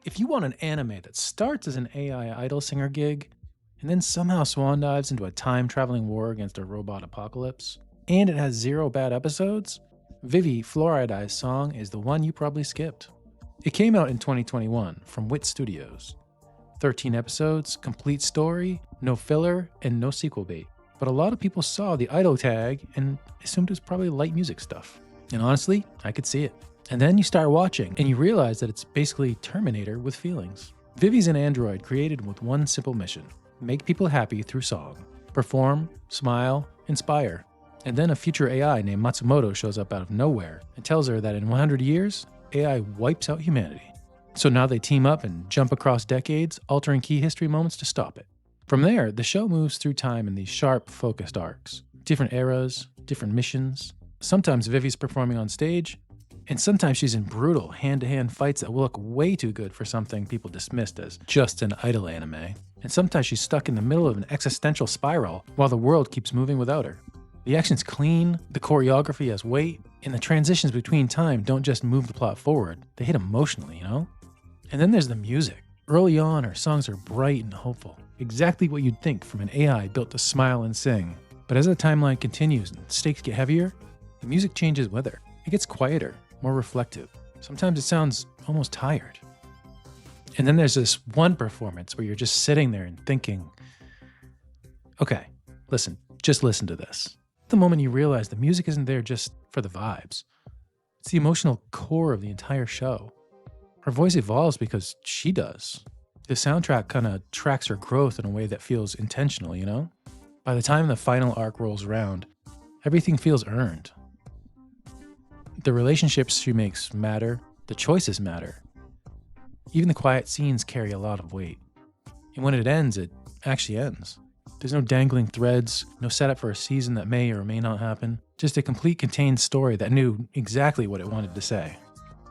If you want an anime that starts as an AI idol singer gig, and then somehow swan dives into a time-traveling war against a robot apocalypse, and it has 0 bad episodes, Vivy, Fluorite's song is the one you probably skipped. It came out in 2021 from Wit Studios. 13 episodes, complete story, no filler, and no sequel bait. But a lot of people saw the idol tag and assumed it was probably light music stuff. And honestly, I could see it. And then you start watching, and you realize that it's basically Terminator with feelings. Vivy's an android created with one simple mission: make people happy through song. Perform, smile, inspire. And then a future AI named Matsumoto shows up out of nowhere and tells her that in 100 years, AI wipes out humanity. So now they team up and jump across decades, altering key history moments to stop it. From there, the show moves through time in these sharp, focused arcs. Different eras, different missions. Sometimes Vivy's performing on stage, and sometimes she's in brutal hand-to-hand fights that will look way too good for something people dismissed as just an idol anime. And sometimes she's stuck in the middle of an existential spiral while the world keeps moving without her. The action's clean, the choreography has weight, and the transitions between time don't just move the plot forward, they hit emotionally, you know? And then there's the music. Early on, her songs are bright and hopeful, exactly what you'd think from an AI built to smile and sing. But as the timeline continues and stakes get heavier, the music changes with her. It gets quieter, more reflective. Sometimes it sounds almost tired. And then there's this one performance where you're just sitting there and thinking, okay, just listen to this. The moment you realize the music isn't there just for the vibes. It's the emotional core of the entire show. Her voice evolves because she does. The soundtrack kind of tracks her growth in a way that feels intentional, you know? By the time the final arc rolls around, everything feels earned. The relationships she makes matter, the choices matter. Even the quiet scenes carry a lot of weight. And when it ends, it actually ends. There's no dangling threads, no setup for a season that may or may not happen, just a complete contained story that knew exactly what it wanted to say.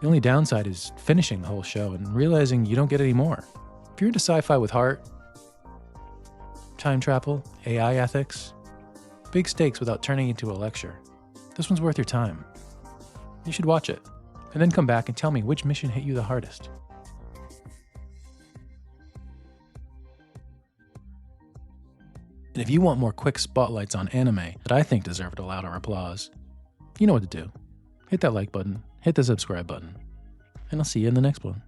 The only downside is finishing the whole show and realizing you don't get any more. If you're into sci-fi with heart, time travel, AI ethics, big stakes without turning into a lecture, this one's worth your time. You should watch it, and then come back and tell me which mission hit you the hardest. And if you want more quick spotlights on anime that I think deserved a louder applause, you know what to do. Hit that like button, hit the subscribe button, and I'll see you in the next one.